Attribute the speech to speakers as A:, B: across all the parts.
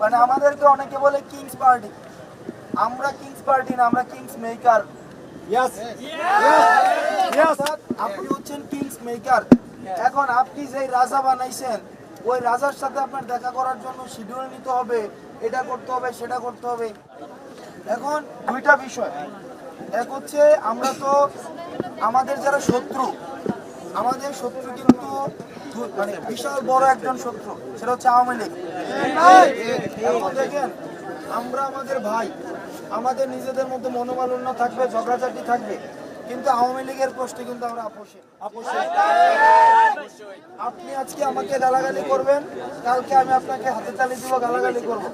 A: মানে আমাদেরকে অনেকে বলে কিংস পার্টি। আমরা কিংস পার্টি না, আমরা কিংস মেকার। আপনি হচ্ছেন কিংস মেকার। এখন আপনি যে রাজা বানাইছেন, ওই রাজার সাথে আপনার দেখা করার জন্য শিডিউল নিতে হবে, এটা করতে হবে, সেটা করতে হবে। এখন দুইটা বিষয়, এক হচ্ছে আমরা তো আমাদের যারা শত্রু, আমাদের শত্রু কিন্তু মানে বিশাল বড় একজন শত্রু, সেটা হচ্ছে আওয়ামী লীগ। এখন দেখেন, আমরা আমাদের ভাই, আমাদের নিজেদের মধ্যে মনোমালিন্য থাকবে, ঝগড়াঝাটি থাকবে, কিন্তু আওয়ামী লীগের প্রশ্নে কিন্তু আমরা আপোষে। আপনি আজকে আমাকে গালাগালি করবেন, কালকে আমি আপনাকে হাতে তালি দিব, গালাগালি করব।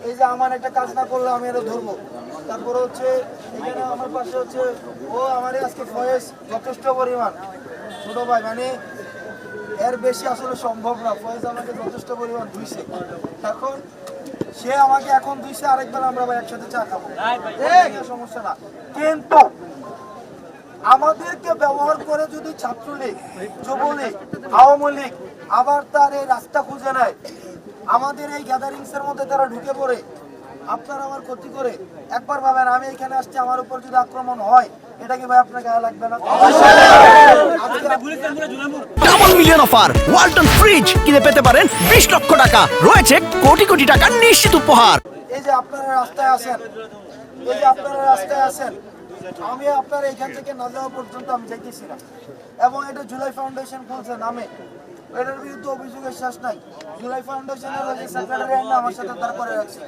A: এই যে আমার একটা কাজ না করলে আমি এটা ধরবো। তারপরে হচ্ছে এখানে আমার পাশে হচ্ছে ও আমারই আজকে ফয়েজ যথেষ্ট পরিমাণ ছোট ভাই, মানে এর বেশি আসলে সম্ভব না। ফয়েজ আমাকে যথেষ্ট পরিমাণ ধুইছে, এখন সে আমাকে এখন ধুইছে, আরেকবার আমরা ভাই একসাথে চা খাবো, সমস্যা না। কিন্তু আমাদেরকে ব্যবহার করে যদি ছাত্রলীগ, যুবলীগ, আওয়ামী লীগ আবার তার এই রাস্তা খুঁজে নেয়, আমাদের এই গ্যাদারিংস এর মধ্যে তারা ঢুকে পড়ে, আপনার আমার ক্ষতি করে, একবার ভাবেন আমি এখানে আসছি, আমার উপর যদি আক্রমণ হয়, এটা কি ভাই আপনার গায়ে লাগবে না?
B: Double million offer Walton fridge কিনে পেতে পারেন 20 লক্ষ টাকা, রয়েছে কোটি কোটি টাকার নিশ্চিত উপহার।
A: এই যে আপনারা রাস্তায় আছেন, এই যে আপনারা রাস্তায় আছেন, আমি আপনার এখান থেকে না যাওয়া পর্যন্ত আমি যাইতেছি না। এবং এটা জুলাই ফাউন্ডেশন খুলছে নামে, এটার বিরুদ্ধে অভিযোগের শেষ নাই। জুলাই ফাউন্ডেশনের ওই যে সেক্রেটারি আমার সাথে তার করে রাখছে,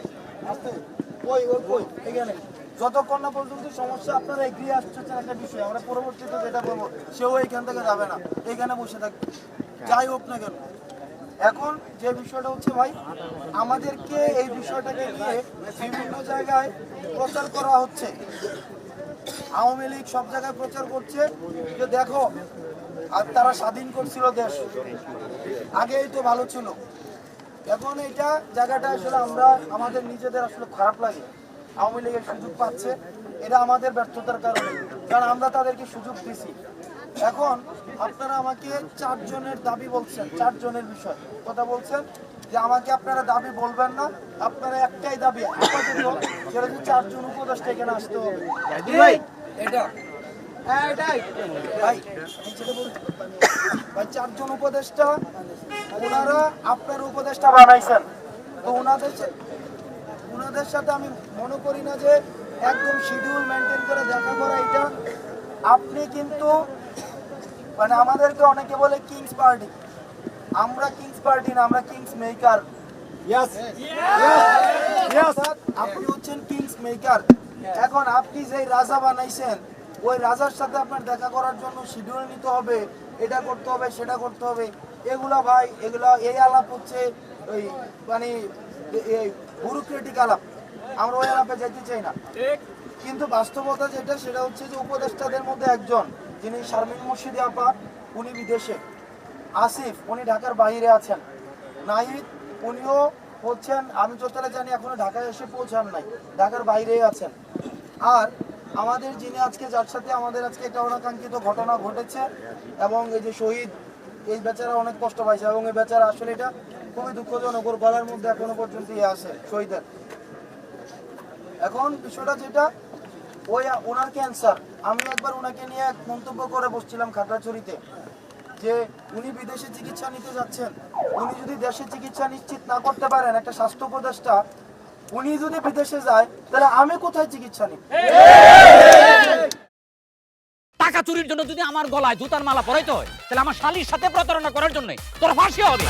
A: ওই ওই ওই এখানে যতক্ষণ না পর্যন্ত সমস্যা আপনারা এগিয়ে আসছেন একটা বিষয়, আমরা পরবর্তীতে যেটা বলবো সেও এইখান থেকে যাবে না, এখানে বসে থাকবে, যাই হোক না কেন। এখন যে বিষয়টা হচ্ছে ভাই, আমাদেরকে এই বিষয়টাকে নিয়ে বিভিন্ন জায়গায় প্রচার করা হচ্ছে। আওয়ামী লীগ সব জায়গায় প্রচার করছে যে দেখো, আর তারা স্বাধীন করছিল দেশ, আগেই তো ভালো ছিল। এখন এইটা জায়গাটা আসলে আমরা আমাদের নিজেদের আসলে খারাপ লাগে, আওয়ামী লীগের সুযোগ পাচ্ছে, এটা আমাদের ব্যর্থতার কারণে, কারণ আমরা তাদেরকে সুযোগ দিছি। এখন আপনারা আমাকে 4 জনের দাবি বলছেন, 4 জনের বিষয় কথা বলছেন যে আমাকে আপনারা দাবি বলবেন না, আপনারা একটাই দাবি আপাতত, সেটা হচ্ছে 4 জন উপদেষ্টা এখানে আসতে হবে। এটা হ্যাঁ এটাই ভাই, ভাই 4 জন উপদেষ্টা, ওনারা আপনার উপদেষ্টা বানাইছেন, তো ওনাদের সাথে আমি মনে করি না যে একদম শিডিউল মেনটেন করে দেখা করা এটা। আপনি কিন্তু মানে আমাদেরকে অনেকে বলে কিংস পার্টি। আমরা কিংস পার্টি না, আমরা কিংস মেকার। আপনি হচ্ছেন কিংস মেকার। এখন আপনি যে রাজা বানাইছেন, ওই রাজার সাথে আপনার দেখা করার জন্য শিডিউল নিতে হবে, এটা করতে হবে, সেটা করতে হবে। এগুলা ভাই, এগুলা এই আলাপ হচ্ছে ওই মানে ব্যুরোক্রেটিক আলাপ, আমরা ওই আলাপে যেতে চাই না। কিন্তু বাস্তবতা যেটা, সেটা হচ্ছে যে উপদেষ্টাদের মধ্যে একজন, যিনি শারমিন মুর্শিদি আপা, উনি বিদেশে। আসিফ, উনি ঢাকার বাইরে আছেন। নাহিদ, উনিও হচ্ছেন, আমি যতটা জানি এখনো ঢাকায় এসে পৌঁছান নাই, ঢাকার বাইরেই আছেন। আর আমাদের যিনি আজকে, যার সাথে আমাদের আজকে একটা অনাকাঙ্ক্ষিত ঘটনা ঘটেছে, এবং এই যে শহীদ, এই বেচারা অনেক কষ্ট পাইছে, এবং এই বেচারা আসলে এটা খুবই দুঃখজনক, ওর গলার মধ্যে এখনো পর্যন্ত ইয়ে আছে শহীদের। এখন বিষয়টা যেটা, ওই ওনার ক্যান্সার, আমি একবার ওনাকে নিয়ে এক মন্তব্য করে বসছিলাম খাগড়াছড়িতে, যে উনি বিদেশে চিকিৎসা নিতে যাচ্ছেন, উনি যদি দেশে চিকিৎসা নিশ্চিত না করতে পারেন, একটা স্বাস্থ্য উপদেষ্টা, উনি যদি বিদেশে যায়, তাহলে আমি কোথায় চিকিৎসা নিব?
C: টাকা চুরির জন্য যদি আমার গলায় জুতার মালা পরাইতে হয়, তাহলে আমার শালীর সাথে প্রতারণা করার জন্য তোর ফাঁসি হবে।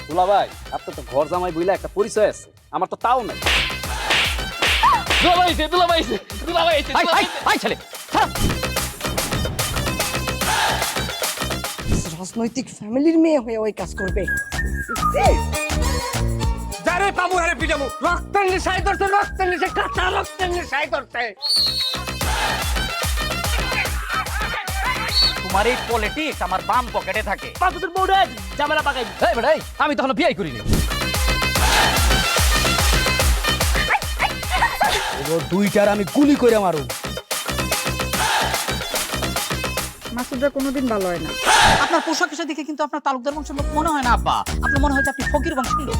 D: দুলা ভাই, আপনার তো ঘর জামাই বইলা একটা পরিচয় আছে, আমার তো তাও নাই।
E: রাজনৈতিক ফ্যামিলির মেয়ে হয়ে ওই কাজ করবে।
C: যারে পাবো আরে পিটাবো, রক্তের নেশায় ধরতে, রক্তের নেশায়, কাঁচা রক্তের নেশায় ধরতে। তোমার এই পলিটিক্স আমার বাম পকেটে থাকে। পাকুদের বউরে ঝামেলা পাকাই। এই বেটাই, আমি তখন বিয়ে করিনি।
B: দুইটার আমি গুলি করে মারু।
F: মাসুদরা কোনোদিন ভালো হয় না।
C: আপনার পোশাক আশাক দেখে কিন্তু আপনার তালুকদার বংশের লোক মনে হয় না আব্বা, আপনার মনে হয় যে আপনি ফকির বংশের লোক।